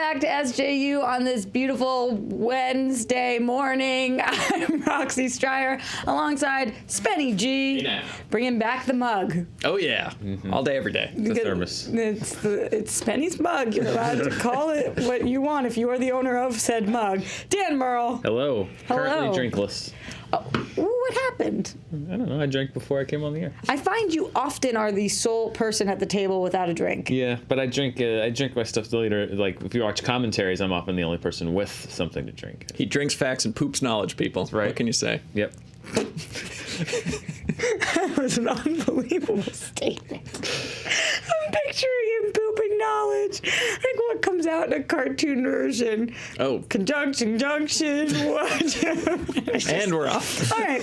back to SJU on this beautiful Wednesday morning. I'm Roxy Striar alongside Spenny G. Hey now. Bringing back the mug. Oh yeah, all day, every day. The thermos. It's Spenny's mug. You're allowed to call it what you want if you are the owner of said mug. Dan Murrell. Hello. Hello. Currently drinkless. Oh, what happened? I don't know. I drank before I came on the air. I find you often are the sole person at the table without a drink. Yeah, but I drink my stuff later. Like if you watch commentaries, I'm often the only person with something to drink. He drinks facts and poops knowledge, people. right. What can you say? Yep. That was an unbelievable statement. I'm picturing him pooping knowledge. Like what comes out in a cartoon version. Oh. Conjunction, junction, what? And we're off. All right.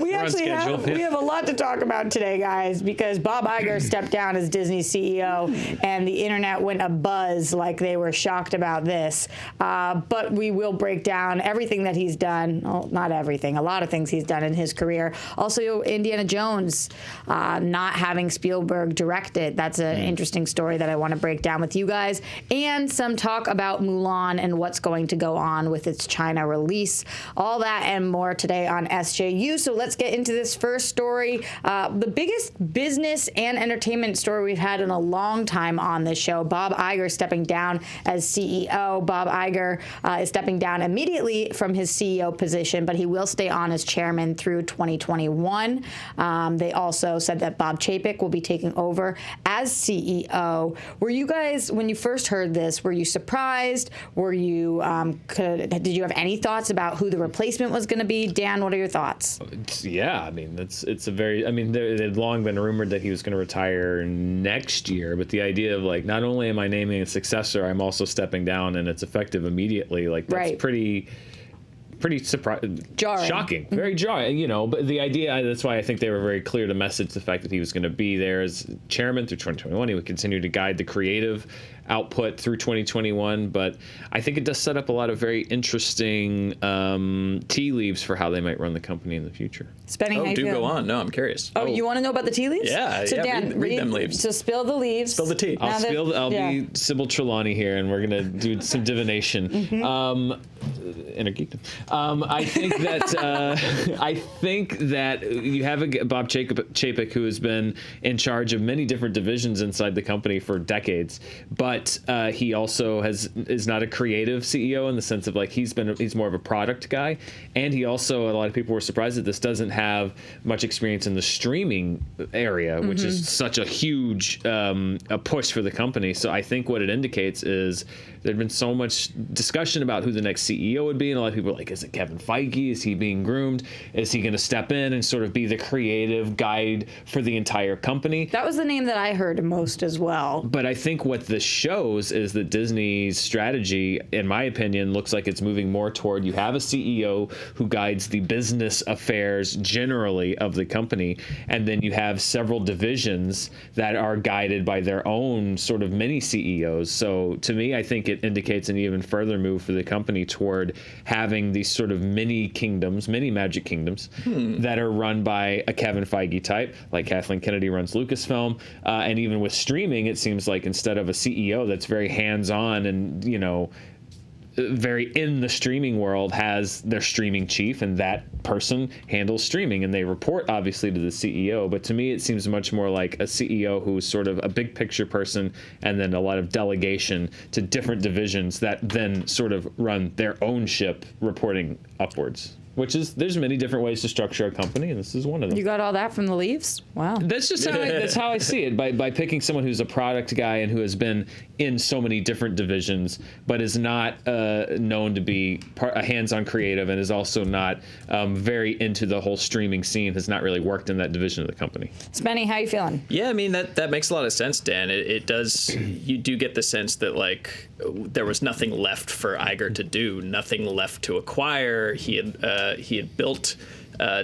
We actually have a lot to talk about today, guys, because Bob Iger stepped down as Disney's CEO, and the internet went abuzz like they were shocked about this. But we will break down everything that he's done. Well, not everything. A lot of things he's done in his career. Also, Indiana Jones not having Spielberg direct it. That's an interesting story that I want to break down with you guys. And some talk about Mulan and what's going to go on with its China release. All that and more today on SJU. So let's get into this first story. The biggest business and entertainment story we've had in a long time on this show. Bob Iger stepping down as CEO. Bob Iger is stepping down immediately from his CEO position, but he will stay on as chairman through 2021. They also said that Bob Chapek will be taking over as CEO. Were you guys, when you first heard this, were you surprised? Were you, did you have any thoughts about who the replacement was going to be? Dan, what are your thoughts? Yeah, I mean, it had long been rumored that he was going to retire next year, but the idea of like, not only am I naming a successor, I'm also stepping down and it's effective immediately. Like that's pretty jarring. Shocking, very jarring, but the idea, that's why I think they were very clear to message the fact that he was going to be there as chairman through 2021. He would continue to guide the creative output through 2021, but I think it does set up a lot of very interesting tea leaves for how they might run the company in the future. Spenny, Go on. No, I'm curious. Oh, you want to know about the tea leaves? Yeah, so Dan, read them leaves. So spill the leaves. Spill the tea. I'll be Sybil Trelawney here, and we're gonna do some divination. Inner geekdom. I think that you have Bob Chapek, who has been in charge of many different divisions inside the company for decades, but he also is not a creative CEO in the sense of like he's more of a product guy, and he also, a lot of people were surprised that this doesn't have much experience in the streaming area, which is such a huge a push for the company. So I think what it indicates is there'd been so much discussion about who the next CEO would be, and a lot of people are like, is it Kevin Feige? Is he being groomed? Is he going to step in and sort of be the creative guide for the entire company? That was the name that I heard most as well. But I think what this shows is that Disney's strategy, in my opinion, looks like it's moving more toward you have a CEO who guides the business affairs generally of the company, and then you have several divisions that are guided by their own sort of mini CEOs. So to me, I think it indicates an even further move for the company toward having these sort of mini magic kingdoms that are run by a Kevin Feige type, like Kathleen Kennedy runs Lucasfilm, and even with streaming, it seems like instead of a CEO that's very hands-on and very in the streaming world has their streaming chief, and that person handles streaming, and they report obviously to the CEO. But to me, it seems much more like a CEO who's sort of a big picture person, and then a lot of delegation to different divisions that then sort of run their own ship, reporting upwards. There's many different ways to structure a company, and this is one of them. You got all that from the leaves? Wow. That's just how I see it. By picking someone who's a product guy and who has been in so many different divisions, but is not known to be a hands-on creative, and is also not very into the whole streaming scene, has not really worked in that division of the company. Spenny, how you feeling? Yeah, I mean, that makes a lot of sense, Dan. It does. You do get the sense that like there was nothing left for Iger to do, nothing left to acquire. He had built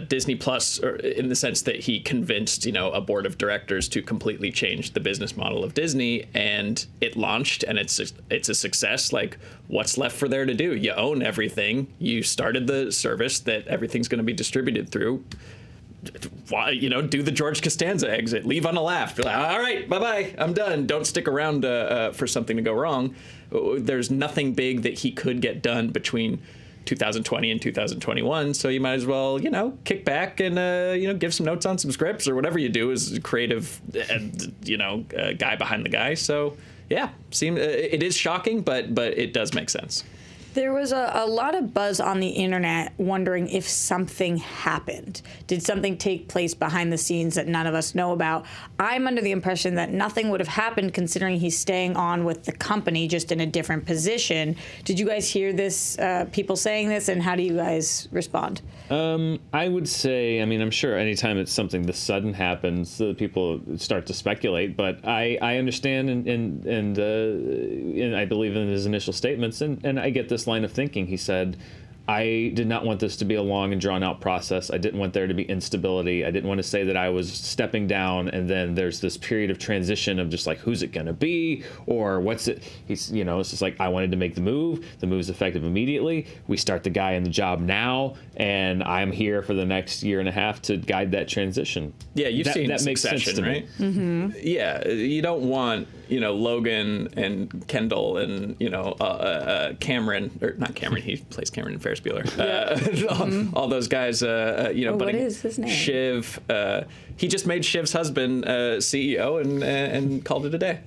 Disney Plus, or in the sense that he convinced, a board of directors to completely change the business model of Disney, and it launched, and it's a success. Like, what's left for there to do? You own everything. You started the service that everything's going to be distributed through. do the George Costanza exit, leave on a laugh. Be like, all right, bye-bye, I'm done. Don't stick around for something to go wrong. There's nothing big that he could get done between 2020 and 2021, so you might as well, kick back and, give some notes on some scripts or whatever you do as a creative, guy behind the guy. So, yeah, it is shocking, but it does make sense. There was a lot of buzz on the internet wondering if something happened. Did something take place behind the scenes that none of us know about? I'm under the impression that nothing would have happened considering he's staying on with the company, just in a different position. Did you guys hear this, people saying this, and how do you guys respond? I would say, I'm sure anytime it's something this sudden happens, people start to speculate, but I understand and I believe in his initial statements, and I get this line of thinking. He said, I did not want this to be a long and drawn out process. I didn't want there to be instability. I didn't want to say that I was stepping down and then there's this period of transition of just like, who's it going to be? Or what's it? It's just like, I wanted to make the move. The move's effective immediately. We start the guy in the job now, and I'm here for the next year and a half to guide that transition. Yeah, you've seen that makes sense to right? me. Mm-hmm. Yeah, you don't want, Logan and Kendall and, Cameron, or not Cameron, he plays Cameron in Ferris Bueller. All those guys, but what is his name? Shiv, he just made Shiv's husband CEO and called it a day.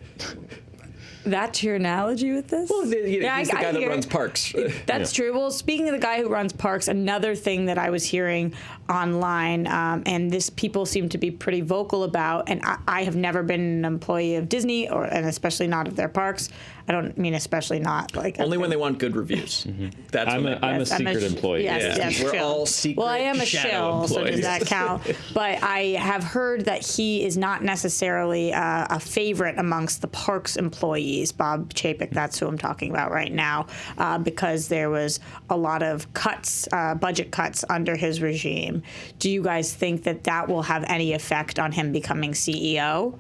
That's your analogy with this? Well, he's the guy that runs parks. That's true. Well, speaking of the guy who runs parks, another thing that I was hearing online, and this people seem to be pretty vocal about, and I have never been an employee of Disney, and especially not of their parks. I don't mean especially not like only when they want good reviews. That's I'm a secret employee. Yes, we're shill. all secret. Well, I am a shadow shill, so employees. does that count? But I have heard that he is not necessarily a favorite amongst the parks employees. Bob Chapek, that's who I'm talking about right now, because there was a lot of cuts, budget cuts under his regime. Do you guys think that will have any effect on him becoming CEO?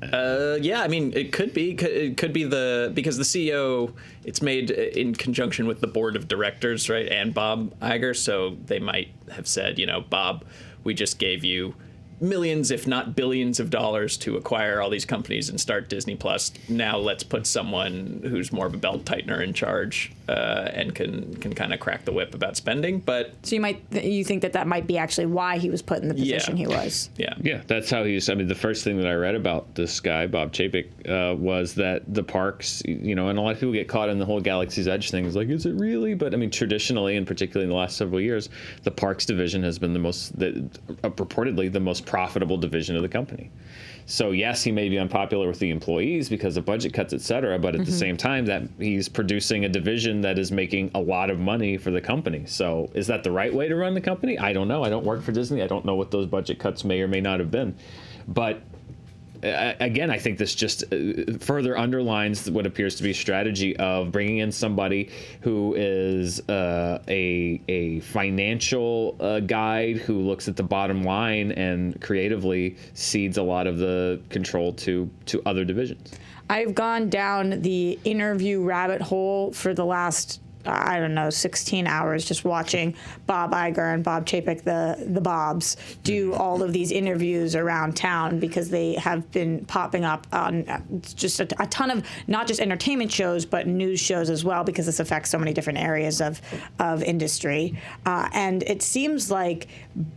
Yeah, it could be. It could be because the CEO, it's made in conjunction with the board of directors, right, and Bob Iger. So they might have said, Bob, we just gave you millions, if not billions of dollars to acquire all these companies and start Disney Plus. Now let's put someone who's more of a belt tightener in charge and can kind of crack the whip about spending. But so you think that might be actually why he was put in the position he was? Yeah, that's how he's. The first thing that I read about this guy, Bob Chapek, was that the parks, and a lot of people get caught in the whole Galaxy's Edge thing. It's like, is it really? But traditionally, and particularly in the last several years, the parks division has been purportedly the most profitable division of the company. So yes, he may be unpopular with the employees because of budget cuts, et cetera, but at the same time that he's producing a division that is making a lot of money for the company. So is that the right way to run the company? I don't know. I don't work for Disney. I don't know what those budget cuts may or may not have been. But again, I think this just further underlines what appears to be a strategy of bringing in somebody who is a financial guide who looks at the bottom line and creatively cedes a lot of the control to other divisions. I've gone down the interview rabbit hole for the last 16 hours just watching Bob Iger and Bob Chapek, the Bobs, do all of these interviews around town because they have been popping up on just a ton of not just entertainment shows but news shows as well, because this affects so many different areas of industry. And it seems like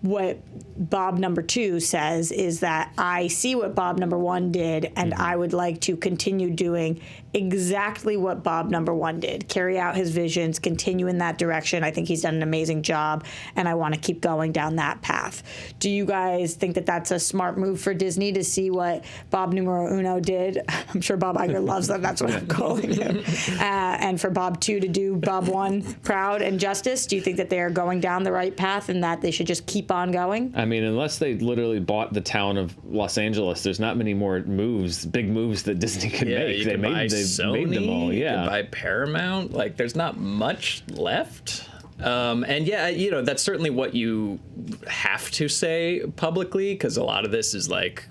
what Bob number 2 says is that I see what Bob number 1 did and I would like to continue doing exactly what Bob number 1 did, carry out his visions, continue in that direction. I think he's done an amazing job, and I want to keep going down that path. Do you guys think that that's a smart move for Disney to see what Bob numero uno did? I'm sure Bob Iger loves them. That's what I'm calling him. And for Bob 2 to do Bob 1 proud and justice, do you think that they are going down the right path and that they should just keep on going? Unless they literally bought the town of Los Angeles, there's not many more big moves that Disney can make. They made them all. Yeah, you can buy Paramount. There's not much left. And yeah, you know, that's certainly what you have to say publicly, because a lot of this is like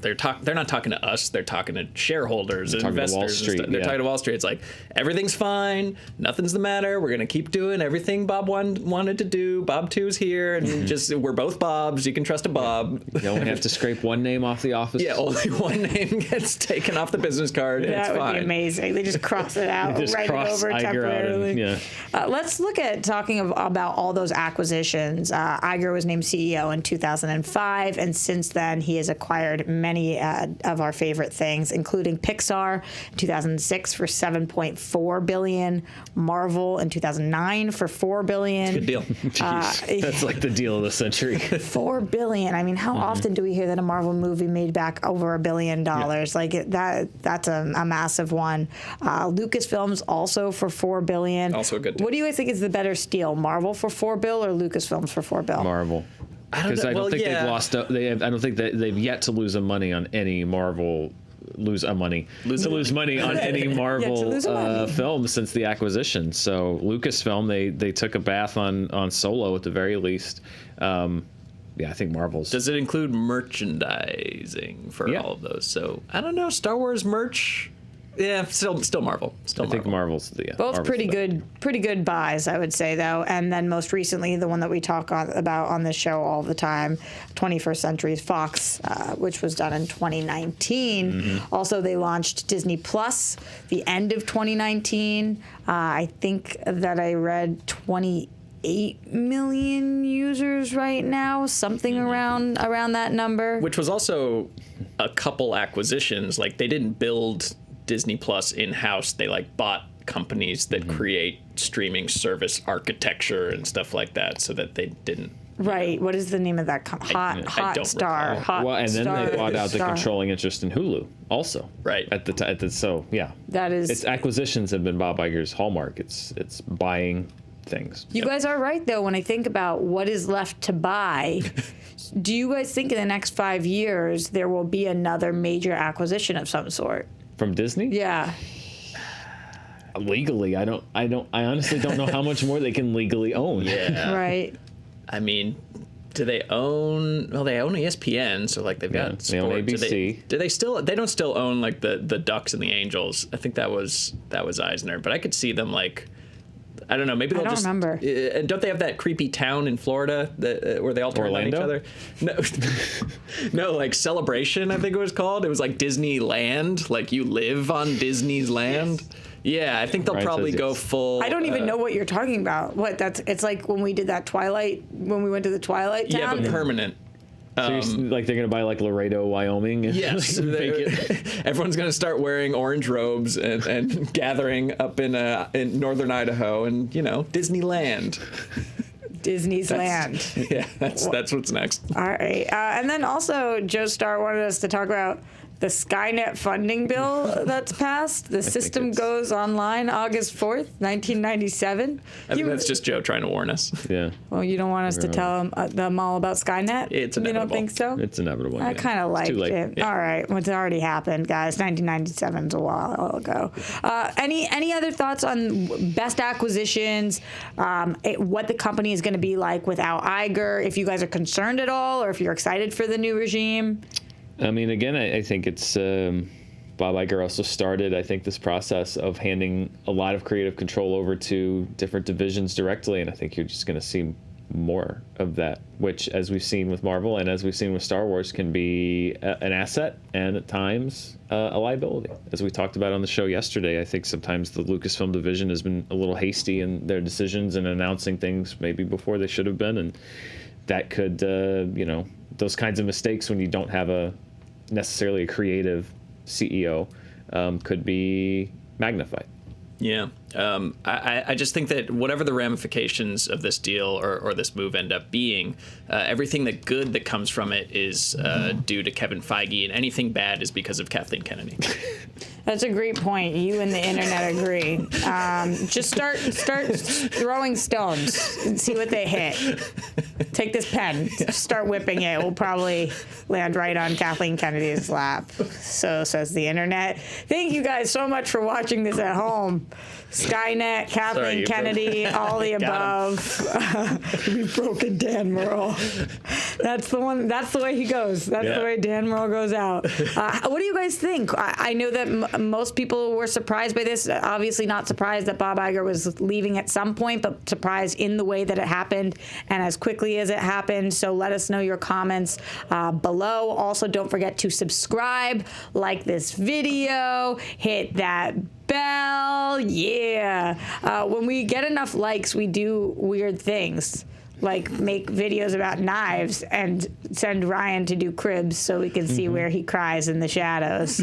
they're not talking to us, they're talking to shareholders and investors. Wall Street, they're talking to Wall Street. It's like everything's fine, nothing's the matter. We're gonna keep doing everything Bob wanted to do. Bob 2's here, and just we're both Bobs. You can trust a Bob. You only have to scrape one name off the office. Yeah, only one name gets taken off the business card. And that it's would fine. be amazing. They just cross it out, Just write it cross over Iger temporarily. out and, Let's look at talking about all those acquisitions. Iger was named CEO in 2005, and since then he has acquired many of our favorite things, including Pixar in 2006 for $7.4 billion, Marvel in 2009 for $4 billion. Good deal. That's like the deal of the century. $4 billion. I mean, how often do we hear that a Marvel movie made back over $1 billion? Like that's a massive one. Lucasfilms also for $4 billion. Also a good deal. What do you guys think is the better steal, Marvel for $4 billion or Lucasfilms for $4 billion? Marvel. Because I don't think they've lost. I don't think that they've yet to lose money on any Marvel. Lose money on any Marvel film since the acquisition. So Lucasfilm, they took a bath on Solo at the very least. Yeah, I think Marvel's. Does it include merchandising for all of those? So I don't know. Star Wars merch. Yeah, still Marvel. I think Marvel's both Marvel's pretty good buys, I would say, though. And then most recently, the one that we talk about on this show all the time, 21st Century Fox, which was done in 2019. Also, they launched Disney Plus the end of 2019. I think that I read 28 million users right now, something around that number. Which was also a couple acquisitions. Like, they didn't build Disney Plus in-house. They like bought companies that create streaming service architecture and stuff like that, so that they didn't. Right. What is the name of that company? Starr. Well, and then they bought out the controlling interest in Hulu also. Right. At the so yeah. That is. Its acquisitions have been Bob Iger's hallmark. It's buying things. You guys are right, though, when I think about what is left to buy. Do you guys think in the next 5 years there will be another major acquisition of some sort? From Disney? Yeah. Legally, I honestly don't know how much more they can legally own. Yeah. Right. I mean, do they own? Well, they own ESPN, so like they've got they own sport. ABC. Do they still? They don't still own like the Ducks and the Angels. I think that was Eisner, but I could see them like. I don't know. Maybe they'll just. I don't remember. And don't they have that creepy town in Florida where they all turn on each other? No, no, like Celebration. I think it was called. It was like Disneyland. Like you live on Disney's land. Yes. Yeah, I think they'll probably go full. I don't even know what you're talking about. It's like when we did that Twilight. When we went to the Twilight town. Yeah, but permanent. So like they're gonna buy like Laredo, Wyoming. And yes, everyone's gonna start wearing orange robes and gathering up in northern Idaho, and Disneyland. Disney's land. Yeah, that's what's next. All right, and then also Joe Starr wanted us to talk about the Skynet funding bill that's passed. The system goes online August 4th, 1997. I think that's just Joe trying to warn us. Yeah. Well, you don't want us to tell them all about Skynet? It's inevitable. You don't think so? It's inevitable. I kind of liked it. Yeah. All right. Well, it's already happened, guys. 1997's a while ago. Any other thoughts on best acquisitions, what the company is going to be like without Iger, if you guys are concerned at all, or if you're excited for the new regime? I mean, again, I think it's Bob Iger also started, I think, this process of handing a lot of creative control over to different divisions directly, and I think you're just going to see more of that, which, as we've seen with Marvel and as we've seen with Star Wars, can be an asset and at times a liability. As we talked about on the show yesterday, I think sometimes the Lucasfilm division has been a little hasty in their decisions and announcing things maybe before they should have been, and that could, those kinds of mistakes when you don't have necessarily a creative CEO could be magnified. Yeah. I just think that whatever the ramifications of this deal or this move end up being, everything good that comes from it is due to Kevin Feige, and anything bad is because of Kathleen Kennedy. That's a great point. You and the internet agree. Just start throwing stones and see what they hit. Take this pen, start whipping it. We'll probably land right on Kathleen Kennedy's lap. So says the internet. Thank you guys so much for watching this at home. Skynet, Kathleen Sorry, Kennedy, all the above. We've broken Dan Murrell. That's the one. That's the way he goes. That's the way Dan Murrell goes out. What do you guys think? I know that most people were surprised by this. Obviously, not surprised that Bob Iger was leaving at some point, but surprised in the way that it happened and as quickly as it happened. So let us know your comments below. Also, don't forget to subscribe, like this video, hit that bell. Yeah. When we get enough likes, we do weird things, like make videos about knives and send Ryan to do cribs so we can see where he cries in the shadows.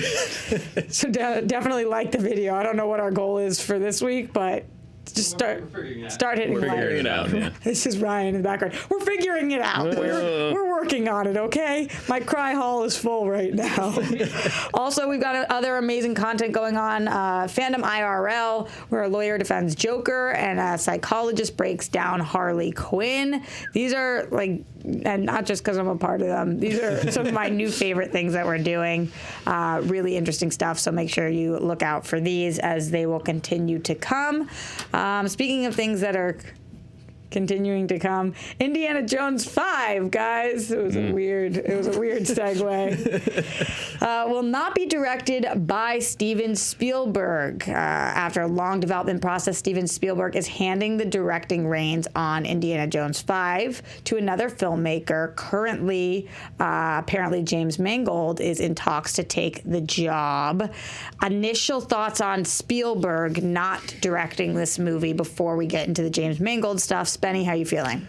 So definitely like the video. I don't know what our goal is for this week, but just start hitting like. Figuring it out. Yeah. This is Ryan in the background. We're figuring it out. We're working on it, okay? My cry hall is full right now. Also, we've got other amazing content going on. Fandom IRL, where a lawyer defends Joker and a psychologist breaks down Harley Quinn. These are like, and not just because I'm a part of them, these are some of my new favorite things that we're doing. Really interesting stuff, so make sure you look out for these as they will continue to come. Speaking of things that are continuing to come, Indiana Jones 5, guys. It was a weird segue. Will not be directed by Steven Spielberg. After a long development process, Steven Spielberg is handing the directing reins on Indiana Jones 5 to another filmmaker. Currently, apparently James Mangold is in talks to take the job. Initial thoughts on Spielberg not directing this movie before we get into the James Mangold stuff. Benny, how you feeling?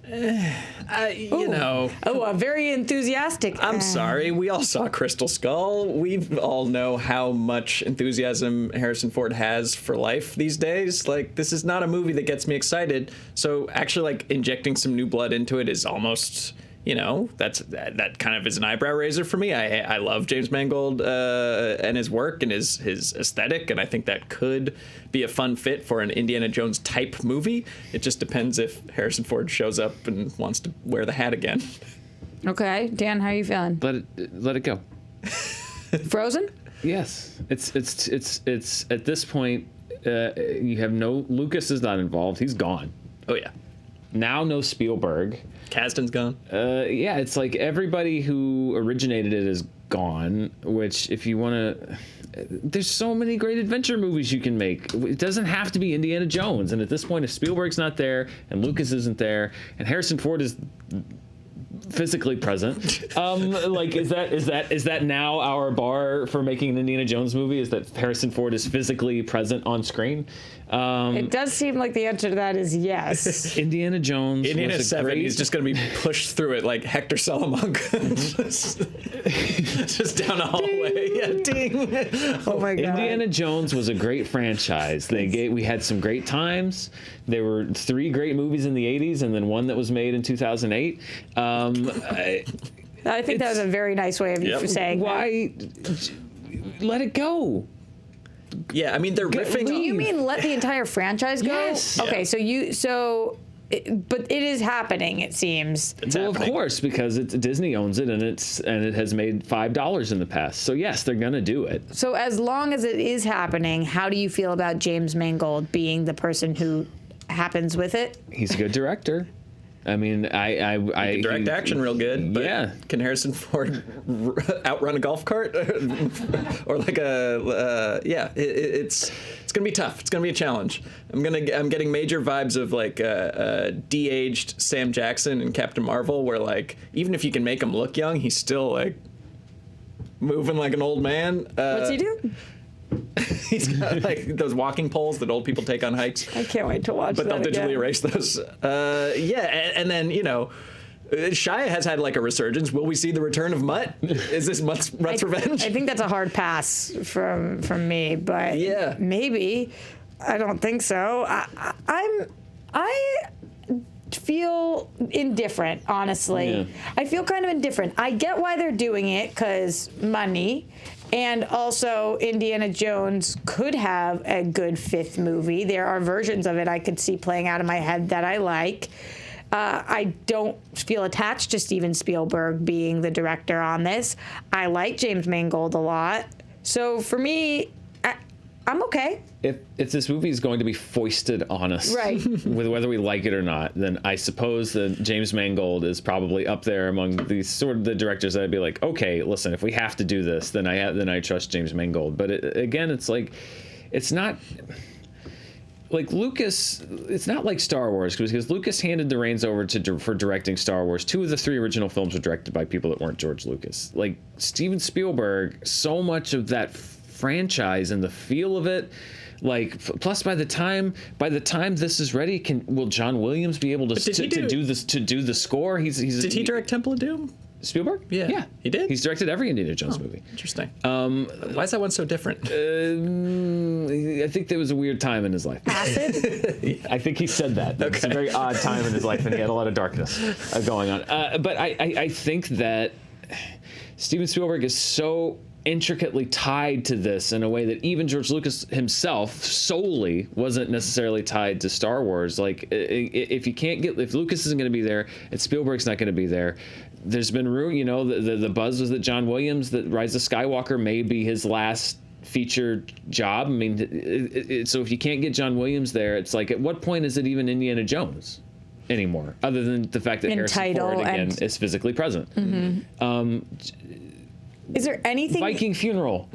You know. Oh, very enthusiastic. I'm sorry. We all saw Crystal Skull. We all know how much enthusiasm Harrison Ford has for life these days. Like, this is not a movie that gets me excited. So actually, like, injecting some new blood into it is almost, you know, that kind of is an eyebrow raiser for me. I love James Mangold and his work and his aesthetic, and I think that could be a fun fit for an Indiana Jones type movie. It just depends if Harrison Ford shows up and wants to wear the hat again. Okay, Dan, how are you feeling? Let it go. Frozen? Yes, it's at this point. You have no Lucas is not involved. He's gone. Oh yeah. Now no Spielberg. Kasdan's gone. Yeah, it's like everybody who originated it is gone, which if you want to, there's so many great adventure movies you can make. It doesn't have to be Indiana Jones. And at this point, if Spielberg's not there and Lucas isn't there and Harrison Ford is physically present, like is that now our bar for making an Indiana Jones movie, is that Harrison Ford is physically present on screen? It does seem like the answer to that is yes. Indiana Jones. Indiana 7. He's just going to be pushed through it like Hector Salamanca, just down a hallway. Yeah, ding. Oh my God. Indiana Jones was a great franchise. We had some great times. There were 3 great movies in the 80s, and then one that was made in 2008. I think that was a very nice way of saying why. Let it go. Yeah, I mean, they're riffing. Do you mean let the entire franchise go? Yes. Okay, but it is happening. It seems. It's Well, happening. of course, because Disney owns it, and it has made $5 in the past. So yes, they're gonna do it. So as long as it is happening, how do you feel about James Mangold being the person who happens with it? He's a good director. I mean, I He can direct action real good, but yeah. can Harrison Ford outrun a golf cart? Or like it's gonna be tough. It's gonna be a challenge. I'm getting major vibes of like de-aged Sam Jackson and Captain Marvel, where like even if you can make him look young, he's still like moving like an old man. What's he do? He's got like those walking poles that old people take on hikes. I can't wait to watch But that they'll digitally again. erase those. And then, you know, Shia has had like a resurgence. Will we see the return of Mutt? Is this Mutt's revenge? I think that's a hard pass from me, but Yeah. maybe. I don't think so. I feel indifferent, honestly. Yeah. I feel kind of indifferent. I get why they're doing it, because money. And also, Indiana Jones could have a good 5th movie. There are versions of it I could see playing out in my head that I like. I don't feel attached to Steven Spielberg being the director on this. I like James Mangold a lot. So for me, I'm okay. If this movie is going to be foisted on us, right, with whether we like it or not, then I suppose that James Mangold is probably up there among these sort of the directors that I'd be like, okay, listen, if we have to do this, then I trust James Mangold. But again, it's like, it's not like Lucas. It's not like Star Wars, because Lucas handed the reins over for directing Star Wars. 2 of the 3 original films were directed by people that weren't George Lucas. Like Steven Spielberg, so much of that franchise and the feel of it, like, plus by the time this is ready, will John Williams be able to do the score? Did he direct Temple of Doom? Spielberg? Yeah, he did. He's directed every Indiana Jones movie. Interesting. Why is that one so different? I think there was a weird time in his life. Acid? I think he said that. Okay. It's a very odd time in his life, and he had a lot of darkness going on. But I think that Steven Spielberg is so intricately tied to this in a way that even George Lucas himself solely wasn't necessarily tied to Star Wars. Like, if Lucas isn't going to be there and Spielberg's not going to be there, there's been room, the buzz was that John Williams, that Rise of Skywalker may be his last feature job. I mean, so if you can't get John Williams there, it's like, at what point is it even Indiana Jones anymore, other than the fact that Harrison Ford again is physically present? Mm-hmm. Is there anything? Viking funeral.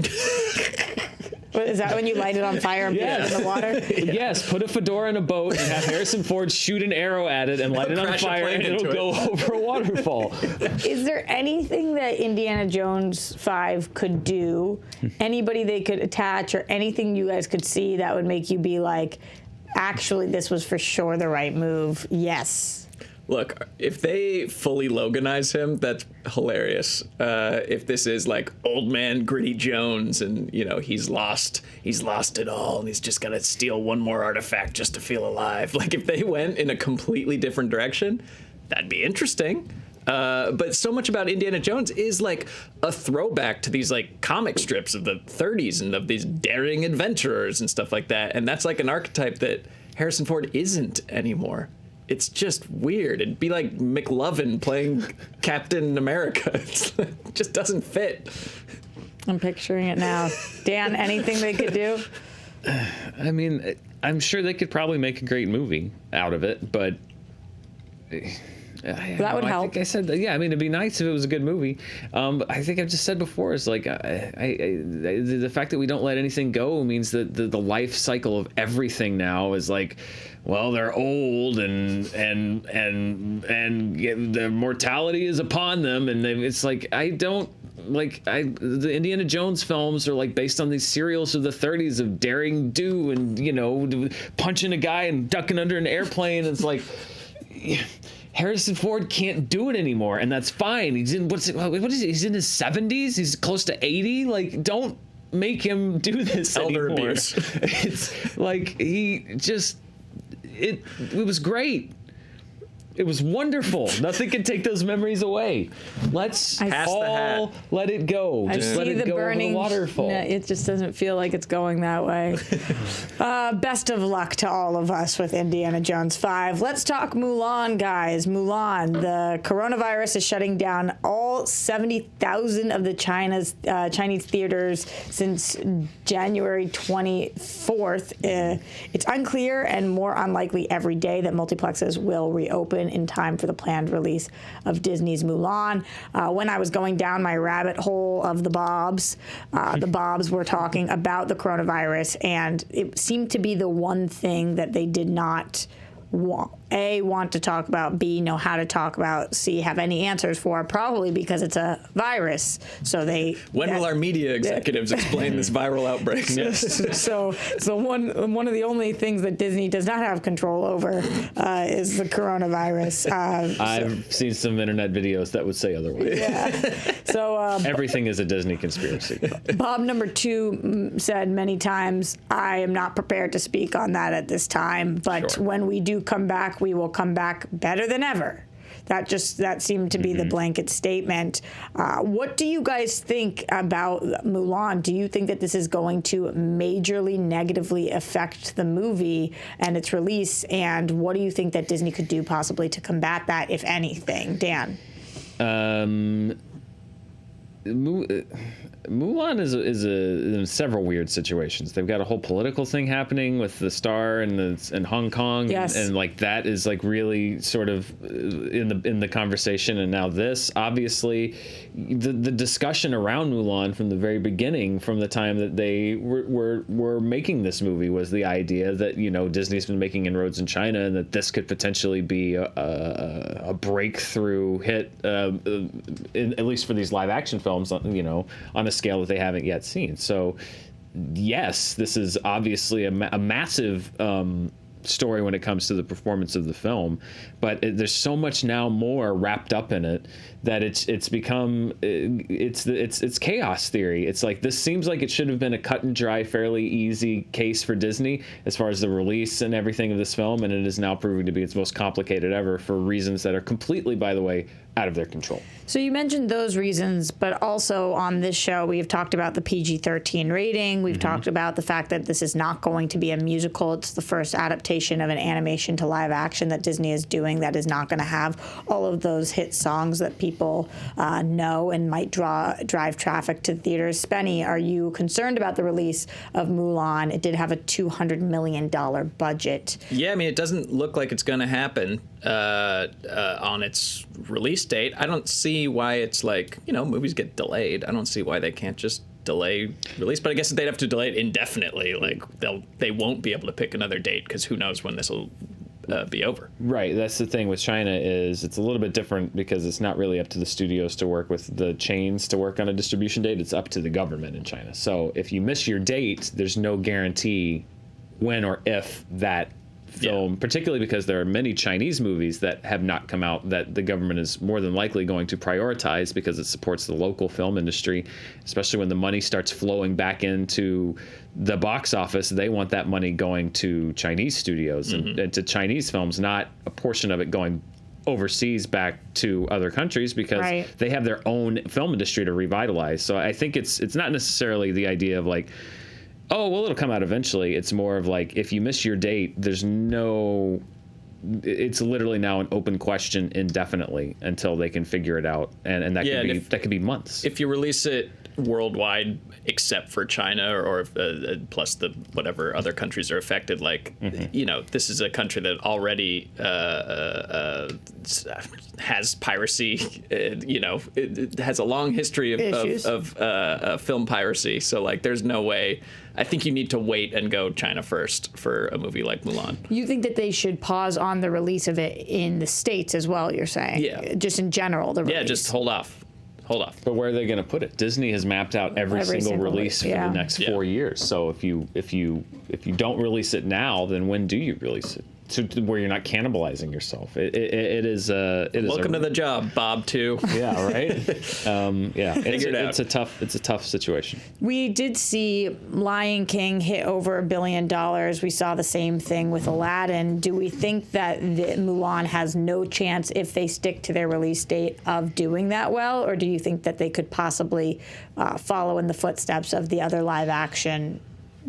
What, is that when you light it on fire and put it in the water? Yes, put a fedora in a boat and have Harrison Ford shoot an arrow at it and light it on fire, and it'll go over a waterfall. Is there anything that Indiana Jones 5 could do, anybody they could attach, or anything you guys could see that would make you be like, actually, this was for sure the right move? Yes. Look, if they fully Loganize him, that's hilarious. If this is like old man Gritty Jones, and he's lost it all, and he's just got to steal one more artifact just to feel alive. Like, if they went in a completely different direction, that'd be interesting. But so much about Indiana Jones is like a throwback to these like comic strips of the 30s and of these daring adventurers and stuff like that. And that's like an archetype that Harrison Ford isn't anymore. It's just weird. It'd be like McLovin playing Captain America. It just doesn't fit. I'm picturing it now. Dan, anything they could do? I mean, I'm sure they could probably make a great movie out of it, but that would help. I think I said that. Yeah, I mean, it'd be nice if it was a good movie. I think I've just said before, is like, the fact that we don't let anything go means that the life cycle of everything now is like, well, they're old and the mortality is upon them, and it's like, the Indiana Jones films are like based on these serials of the 30s of daring do and punching a guy and ducking under an airplane. It's like, Harrison Ford can't do it anymore, and that's fine. He's in what is he? He's in his 70s. He's close to 80. Like, don't make him do this Elder anymore. Abuse. It's like it was great. It was wonderful. Nothing can take those memories away. Let's all let it go. Just let it go over the waterfall. No, it just doesn't feel like it's going that way. Best of luck to all of us with Indiana Jones 5. Let's talk Mulan, guys. Mulan. The coronavirus is shutting down all 70,000 of the Chinese theaters since January 24th. It's unclear and more unlikely every day that multiplexes will reopen in time for the planned release of Disney's Mulan. When I was going down my rabbit hole of the Bobs were talking about the coronavirus, and it seemed to be the one thing that they did not want to talk about, B, know how to talk about, C, have any answers for, probably because it's a virus. So When will our media executives explain this viral outbreak? So one of the only things that Disney does not have control over is the coronavirus. I've seen some internet videos that would say otherwise. Yeah. So everything is a Disney conspiracy. Bob number 2 said many times, I am not prepared to speak on that at this time, but Sure. when we do come back, we will come back better than ever. That seemed to be the blanket statement. What do you guys think about Mulan? Do you think that this is going to majorly negatively affect the movie and its release? And what do you think that Disney could do possibly to combat that, if anything? Dan? Mulan is in several weird situations. They've got a whole political thing happening with the Starr and Hong Kong, yes. and like that is like really sort of in the conversation. And now this, obviously, the discussion around Mulan from the very beginning, from the time that they were making this movie, was the idea that, you know, Disney's been making inroads in China, and that this could potentially be a breakthrough hit, at least for these live action films, you know, on a scale that they haven't yet seen. So yes, this is obviously a massive story when it comes to the performance of the film, but there's so much now more wrapped up in it that it's become it's chaos theory. It's like, this seems like it should have been a cut and dry, fairly easy case for Disney as far as the release and everything of this film, and it is now proving to be its most complicated ever for reasons that are completely, by the way, out of their control. So you mentioned those reasons, but also on this show, we've talked about the PG-13 rating. We've talked about the fact that this is not going to be a musical. It's the first adaptation of an animation to live action that Disney is doing that is not going to have all of those hit songs that people know and might drive traffic to theaters. Spenny, are you concerned about the release of Mulan? It did have a $200 million budget. Yeah, I mean, it doesn't look like it's going to happen on its release date. I don't see why it's like, you know, movies get delayed. I don't see why they can't just delay release, but I guess they'd have to delay it indefinitely. Like they won't be able to pick another date, because who knows when this will be over. Right. That's the thing with China, is it's a little bit different because it's not really up to the studios to work with the chains to work on a distribution date. It's up to the government in China. So if you miss your date, there's no guarantee when or if that film, particularly because there are many Chinese movies that have not come out that the government is more than likely going to prioritize because it supports the local film industry, especially when the money starts flowing back into the box office. They want that money going to Chinese studios and to Chinese films, not a portion of it going overseas back to other countries, because they have their own film industry to revitalize. So I think it's not necessarily the idea of like, oh, well, it'll come out eventually. It's more of like, if you miss your date, it's literally now an open question indefinitely until they can figure it out. And that could be months. If you release it worldwide, except for China or plus the whatever other countries are affected, like, you know, this is a country that already has piracy, you know, it has a long history of film piracy. So like, there's no way. I think you need to wait and go China first for a movie like Mulan. You think that they should pause on the release of it in the States as well, you're saying? Yeah. Just in general, the release. Yeah, just hold off. But where are they going to put it? Disney has mapped out every single release for the next 4 years. So if you don't release it now, then when do you release it? To where you're not cannibalizing yourself. It is welcome to the job, Bob. Too. Yeah. Right. Figure it out. It's a tough situation. We did see Lion King hit over $1 billion. We saw the same thing with Aladdin. Do we think that Mulan has no chance, if they stick to their release date, of doing that well, or do you think that they could possibly follow in the footsteps of the other live action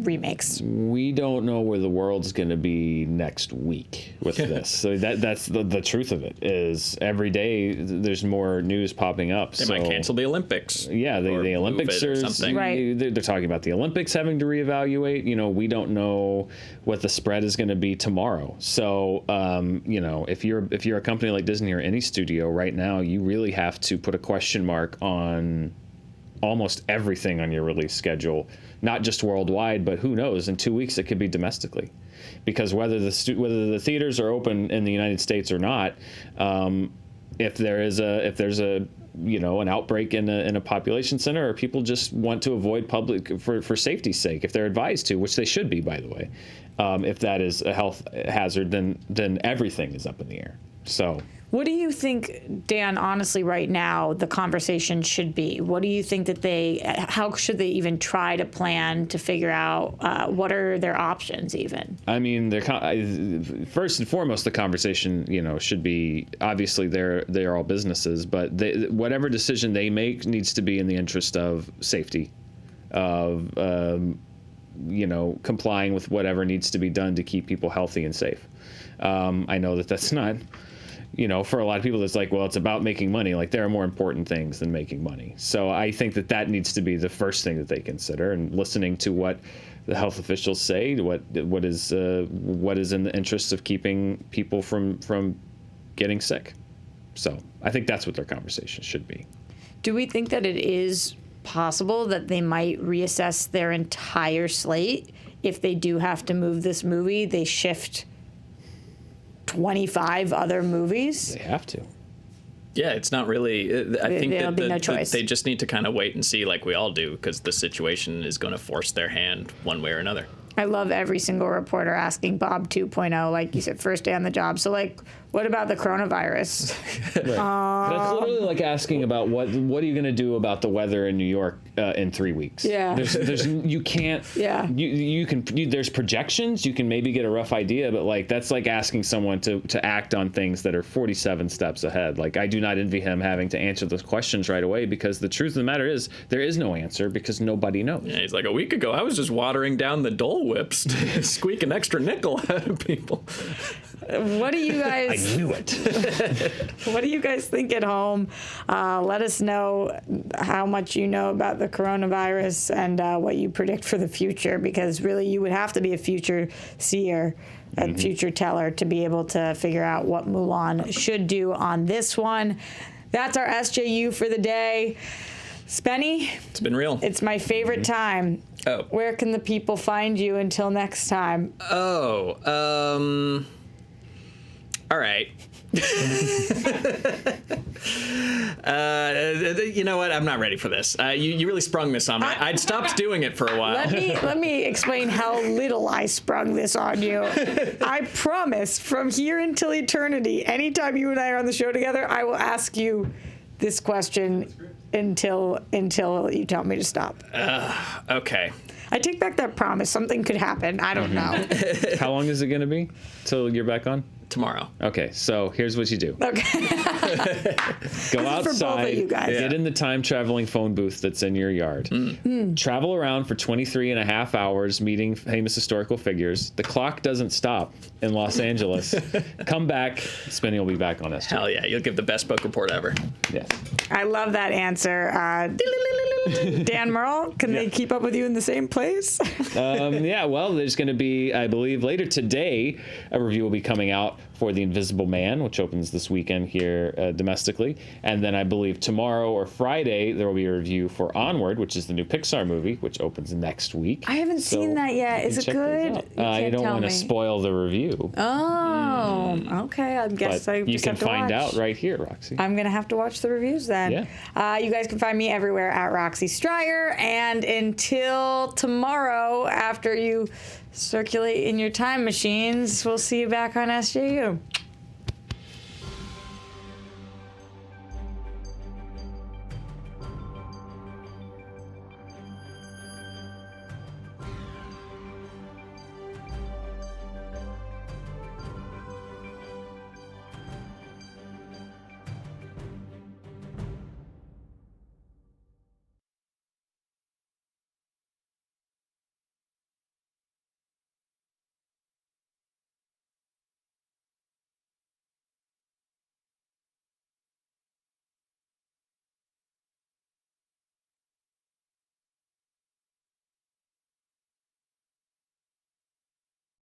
remakes? We don't know where the world's going to be next week with this. So that's the truth of it, is every day there's more news popping up. They might cancel the Olympics. Yeah, the Olympics are something. Right. They're talking about the Olympics having to reevaluate. You know, we don't know what the spread is going to be tomorrow. So, you know, if you're a company like Disney or any studio right now, you really have to put a question mark on almost everything on your release schedule, not just worldwide, but who knows, in 2 weeks it could be domestically, because whether the theaters are open in the United States or not, if there's a you know, an outbreak in a population center, or people just want to avoid public for safety's sake, if they're advised to, which they should be, by the way, if that is a health hazard, then everything is up in the air. So what do you think, Dan, honestly, right now, the conversation should be? What do you think that how should they even try to plan to figure out what are their options even? I mean, first and foremost, the conversation, you know, should be, obviously they're all businesses, but whatever decision they make needs to be in the interest of safety, of, you know, complying with whatever needs to be done to keep people healthy and safe. I know that's not, you know, for a lot of people, it's like, well, it's about making money. Like, there are more important things than making money. So I think that needs to be the first thing that they consider, and listening to what the health officials say, what is in the interest of keeping people from getting sick. So I think that's what their conversation should be. Do we think that it is possible that they might reassess their entire slate if they do have to move this movie? They shift 25 other movies? They have to. Yeah, it's not really. I think there'll be no choice. They just need to kind of wait and see, like we all do, because the situation is going to force their hand one way or another. I love every single reporter asking Bob 2.0, like you said, first day on the job. So, like, what about the coronavirus? Right. That's literally like asking about what are you going to do about the weather in New York in 3 weeks? Yeah. There's you can't. Yeah. You can. There's projections. You can maybe get a rough idea, but like that's like asking someone to act on things that are 47 steps ahead. Like, I do not envy him having to answer those questions right away, because the truth of the matter is there is no answer, because nobody knows. Yeah, he's like, a week ago I was just watering down the Dole Whips to squeak an extra nickel out of people. What do you guys? I knew it. What do you guys think at home? Let us know how much you know about the coronavirus and what you predict for the future, because really you would have to be a future seer, a future teller, to be able to figure out what Mulan should do on this one. That's our SJU for the day. Spenny, It's been real. it's my favorite time. Oh. Where can the people find you until next time? All right. You know what? I'm not ready for this. You really sprung this on me. I'd stopped doing it for a while. Let me explain how little I sprung this on you. I promise, from here until eternity, anytime you and I are on the show together, I will ask you this question until you tell me to stop. Okay. I take back that promise. Something could happen. I don't know. How long is it going to be till you're back on? Tomorrow. Okay, so here's what you do. Okay. Go outside, for both of you guys. get in the time traveling phone booth that's in your yard. Travel around for 23 and a half hours meeting famous historical figures. The clock doesn't stop in Los Angeles. Come back, Spenny will be back on us. Hell yeah, you'll give the best book report ever. Yes. I love that answer. Dan Murrell, can they keep up with you in the same place? Yeah, well, there's going to be, I believe, later today, a review will be coming out for The Invisible Man, which opens this weekend here domestically. And then I believe tomorrow or Friday, there will be a review for Onward, which is the new Pixar movie, which opens next week. I haven't seen that yet. Is it good? I don't want to spoil the review. Oh, okay. I guess But I you just can have to find watch. out right here, Roxy. I'm going to have to watch the reviews then. Yeah. You guys can find me everywhere at Roxy Striar. And until tomorrow, after you circulate in your time machines, we'll see you back on SJU.